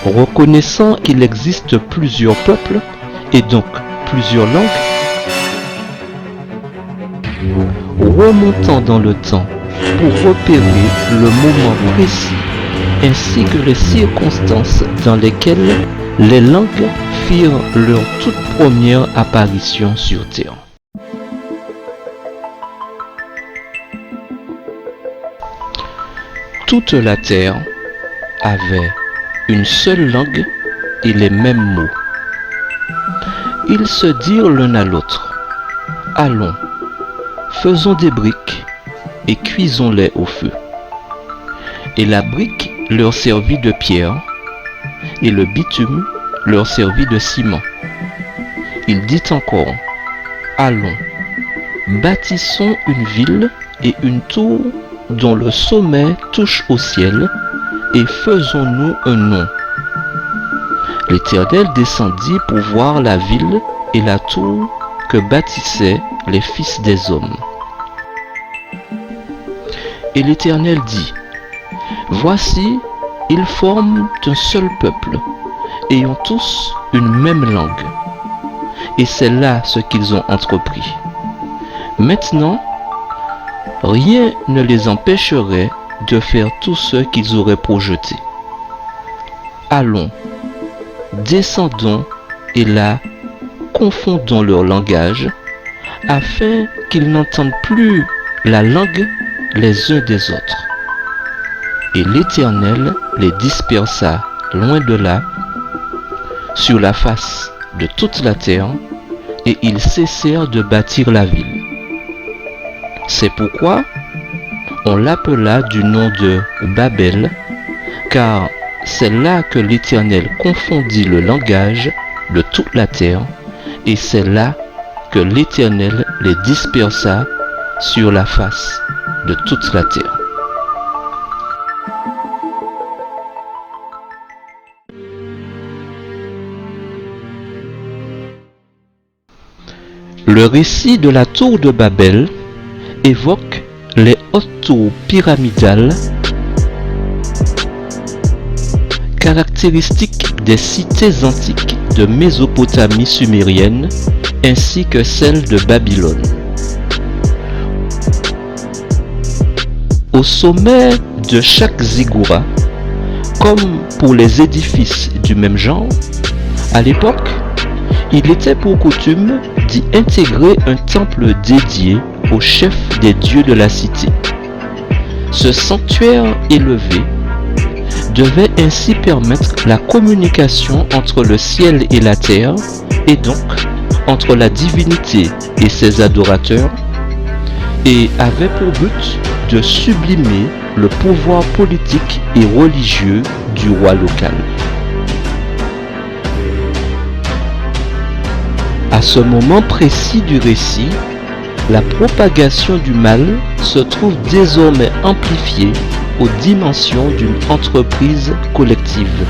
Reconnaissant qu'il existe plusieurs peuples et donc plusieurs langues, remontant dans le temps pour repérer le moment précis ainsi que les circonstances dans lesquelles les langues firent leur toute première apparition sur Terre. Toute la Terre avait une seule langue et les mêmes mots. Ils se dirent l'un à l'autre: allons, faisons des briques et cuisons-les au feu. Et la brique leur servit de pierre, et le bitume leur servit de ciment. Il dit encore: allons, bâtissons une ville et une tour dont le sommet touche au ciel, et faisons-nous un nom. L'Éternel descendit pour voir la ville et la tour que bâtissaient les fils des hommes. Et l'Éternel dit: voici, ils forment un seul peuple, et ont tous une même langue. Et c'est là ce qu'ils ont entrepris. Maintenant, rien ne les empêcherait de faire tout ce qu'ils auraient projeté. Allons, descendons et là, confondons leur langage, afin qu'ils n'entendent plus la langue les uns des autres. Et l'Éternel les dispersa loin de là, sur la face de toute la terre, et ils cessèrent de bâtir la ville. C'est pourquoi on l'appela du nom de Babel, car c'est là que l'Éternel confondit le langage de toute la terre, et c'est là que l'Éternel les dispersa sur la face de toute la terre. Le récit de la tour de Babel évoque les hautes tours pyramidales, caractéristiques des cités antiques de Mésopotamie sumérienne ainsi que celles de Babylone. Au sommet de chaque ziggoura, comme pour les édifices du même genre, à l'époque, il était pour coutume d'y intégrer un temple dédié au chef des dieux de la cité. Ce sanctuaire élevé devait ainsi permettre la communication entre le ciel et la terre, et donc entre la divinité et ses adorateurs, et avait pour but de sublimer le pouvoir politique et religieux du roi local. À ce moment précis du récit, la propagation du mal se trouve désormais amplifiée aux dimensions d'une entreprise collective.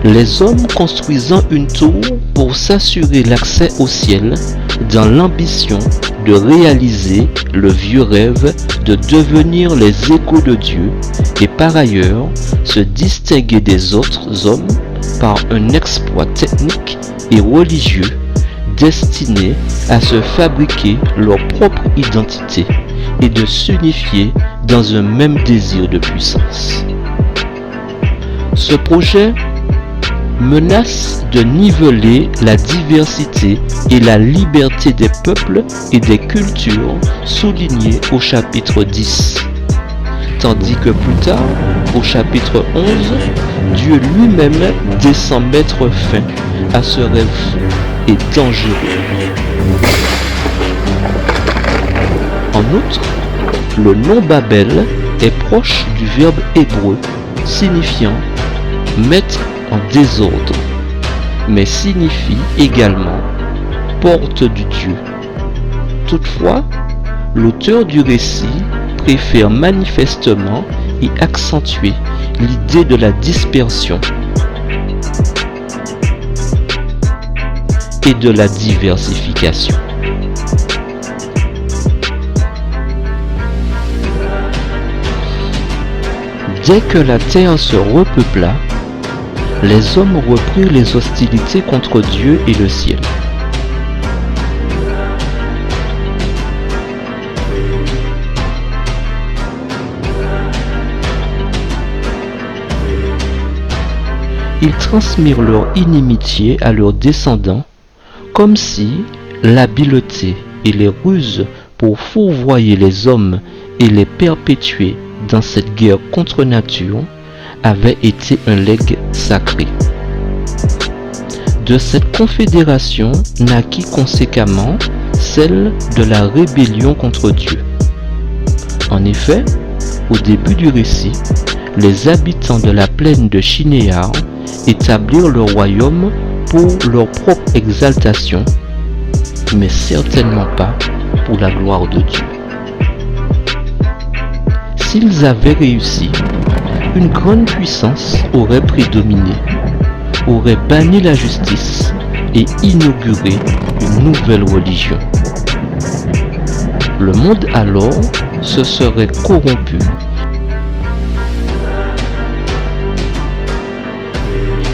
Les hommes construisant une tour pour s'assurer l'accès au ciel dans l'ambition de réaliser le vieux rêve de devenir les échos de Dieu et par ailleurs se distinguer des autres hommes par un exploit technique et religieux destinés à se fabriquer leur propre identité et de s'unifier dans un même désir de puissance. Ce projet menace de niveler la diversité et la liberté des peuples et des cultures soulignées au chapitre 10. Tandis que plus tard, au chapitre 11, Dieu lui-même descend mettre fin à ce rêve fou et dangereux. En outre, le nom Babel est proche du verbe hébreu signifiant mettre en désordre, mais signifie également porte du Dieu. Toutefois, l'auteur du récit préfère manifestement y accentuer l'idée de la dispersion et de la diversification. Dès que la terre se repeupla, les hommes reprirent les hostilités contre Dieu et le ciel. Ils transmirent leur inimitié à leurs descendants, comme si l'habileté et les ruses pour fourvoyer les hommes et les perpétuer dans cette guerre contre nature avaient été un legs sacré. De cette confédération naquit conséquemment celle de la rébellion contre Dieu. En effet, au début du récit, les habitants de la plaine de Shinéar établirent leur royaume pour leur propre exaltation, mais certainement pas pour la gloire de Dieu. S'ils avaient réussi, une grande puissance aurait prédominé, aurait banni la justice et inauguré une nouvelle religion. Le monde alors se serait corrompu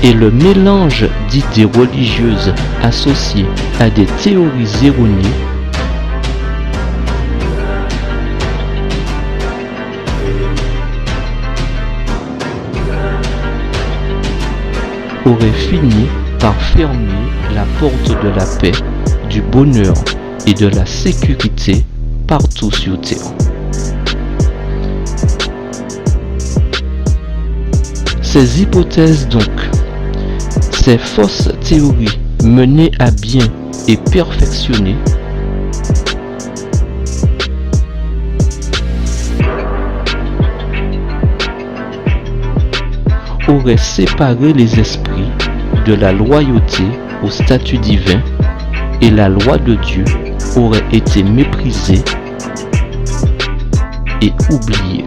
et le mélange d'idées religieuses associées à des théories erronées aurait fini par fermer la porte de la paix, du bonheur et de la sécurité partout sur terre. Ces hypothèses donc, ces fausses théories menées à bien et perfectionnées auraient séparé les esprits de la loyauté au statut divin et la loi de Dieu aurait été méprisée et oubliée.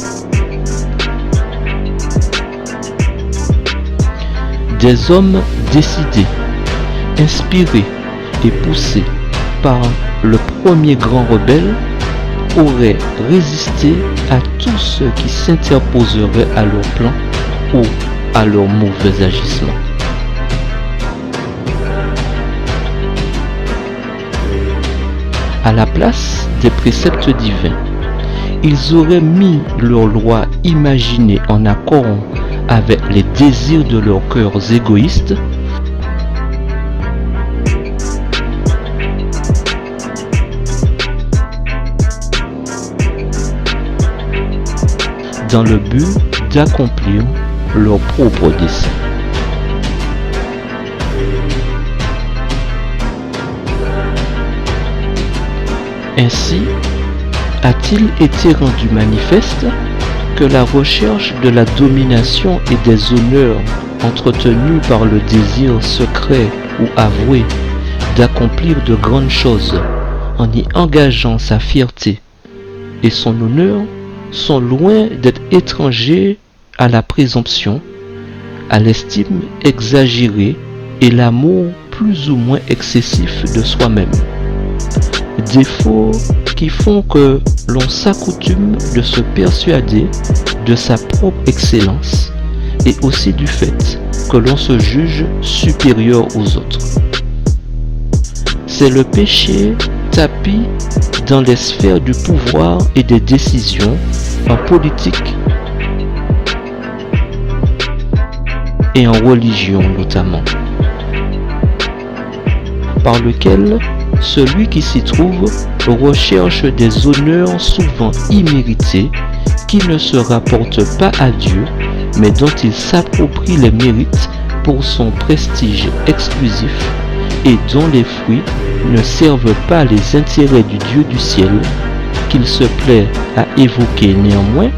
Des hommes décidés, inspirés et poussés par le premier grand rebelle auraient résisté à tous ceux qui s'interposeraient à leur plan ou à leur mauvais agissement. À la place des préceptes divins, ils auraient mis leurs lois imaginées en accord avec les désirs de leurs cœurs égoïstes dans le but d'accomplir leur propre dessein. Ainsi, a-t-il été rendu manifeste que la recherche de la domination et des honneurs entretenus par le désir secret ou avoué d'accomplir de grandes choses en y engageant sa fierté et son honneur sont loin d'être étrangers à la présomption, à l'estime exagérée et l'amour plus ou moins excessif de soi-même. Défauts qui font que l'on s'accoutume de se persuader de sa propre excellence et aussi du fait que l'on se juge supérieur aux autres. C'est le péché tapi dans les sphères du pouvoir et des décisions en politique et en religion notamment, par lequel celui qui s'y trouve recherche des honneurs souvent immérités qui ne se rapportent pas à Dieu, mais dont il s'approprie les mérites pour son prestige exclusif et dont les fruits ne servent pas les intérêts du Dieu du ciel, qu'il se plaît à évoquer néanmoins,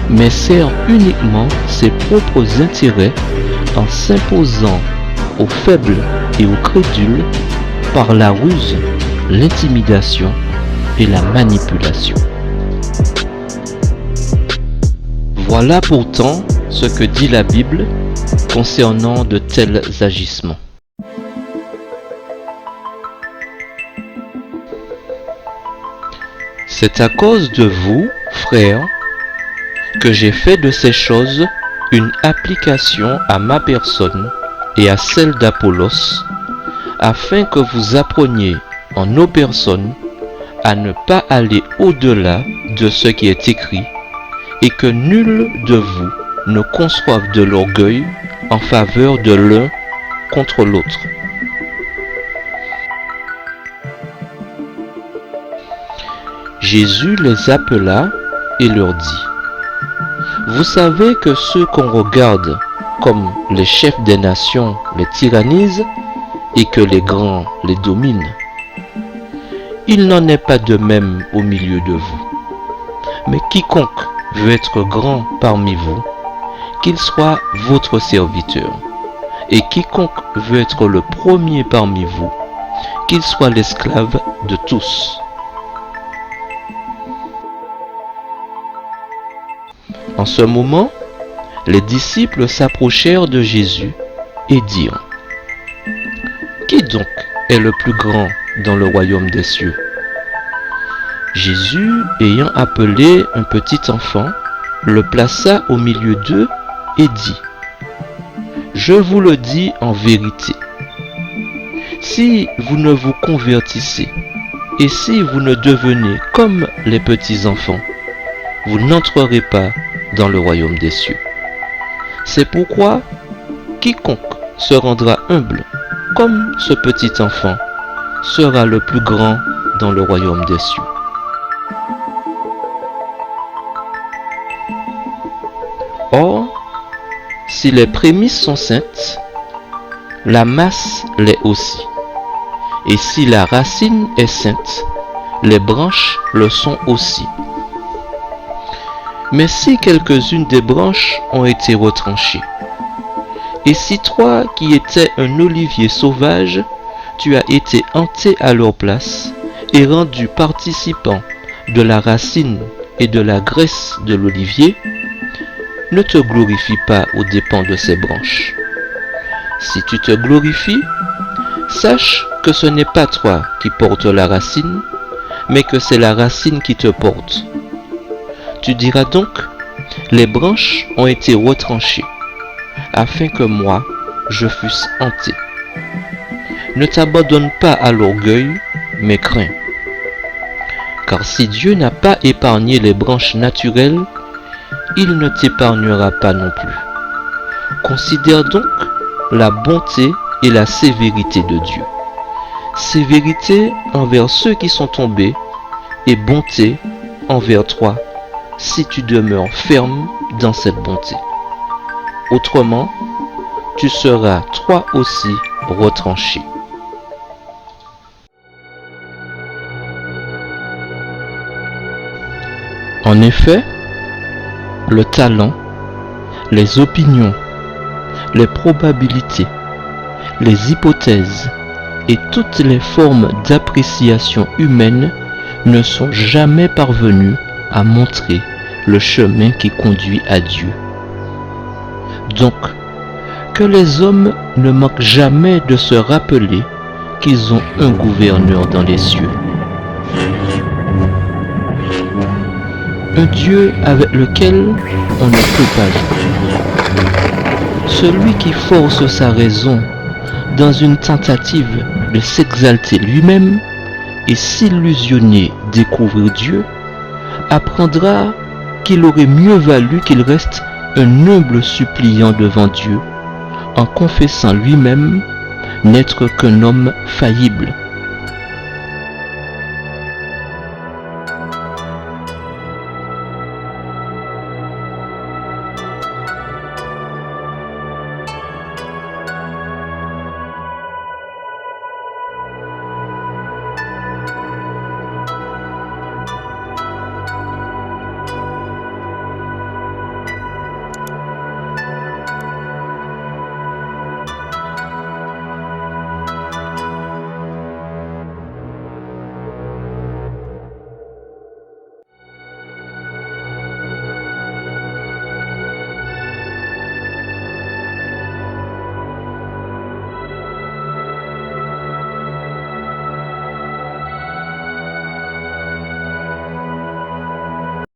mais sert uniquement ses propres intérêts en s'imposant aux faibles et aux crédules par la ruse, l'intimidation et la manipulation. Voilà pourtant ce que dit la Bible concernant de tels agissements. C'est à cause de vous, frères, que j'ai fait de ces choses une application à ma personne et à celle d'Apollos, afin que vous appreniez en nos personnes à ne pas aller au-delà de ce qui est écrit, et que nul de vous ne conçoive de l'orgueil en faveur de l'un contre l'autre. Jésus les appela et leur dit: Vous savez que ceux qu'on regarde comme les chefs des nations les tyrannisent et que les grands les dominent. Il n'en est pas de même au milieu de vous. Mais quiconque veut être grand parmi vous, qu'il soit votre serviteur. Et quiconque veut être le premier parmi vous, qu'il soit l'esclave de tous. En ce moment, les disciples s'approchèrent de Jésus et dirent: Qui donc est le plus grand dans le royaume des cieux? Jésus, ayant appelé un petit enfant, le plaça au milieu d'eux et dit: Je vous le dis en vérité, si vous ne vous convertissez et si vous ne devenez comme les petits enfants, vous n'entrerez pas dans le royaume des cieux. C'est pourquoi quiconque se rendra humble comme ce petit enfant sera le plus grand dans le royaume des cieux. Or, si les prémices sont saintes, la masse l'est aussi. Et si la racine est sainte, les branches le sont aussi. Mais si quelques-unes des branches ont été retranchées, et si toi qui étais un olivier sauvage, tu as été hanté à leur place et rendu participant de la racine et de la graisse de l'olivier, ne te glorifie pas aux dépens de ces branches. Si tu te glorifies, sache que ce n'est pas toi qui portes la racine, mais que c'est la racine qui te porte. Tu diras donc: les branches ont été retranchées, afin que moi, je fusse hanté. Ne t'abandonne pas à l'orgueil, mais crains. Car si Dieu n'a pas épargné les branches naturelles, il ne t'épargnera pas non plus. Considère donc la bonté et la sévérité de Dieu. Sévérité envers ceux qui sont tombés, et bonté envers toi, si tu demeures ferme dans cette bonté. Autrement, tu seras toi aussi retranché. En effet, le talent, les opinions, les probabilités, les hypothèses et toutes les formes d'appréciation humaine ne sont jamais parvenus à montrer le chemin qui conduit à Dieu. Donc, que les hommes ne manquent jamais de se rappeler qu'ils ont un gouverneur dans les cieux. Un Dieu avec lequel on ne peut pas jouer. Celui qui force sa raison dans une tentative de s'exalter lui-même et s'illusionner découvrir Dieu, apprendra qu'il aurait mieux valu qu'il reste un humble suppliant devant Dieu, en confessant lui-même n'être qu'un homme faillible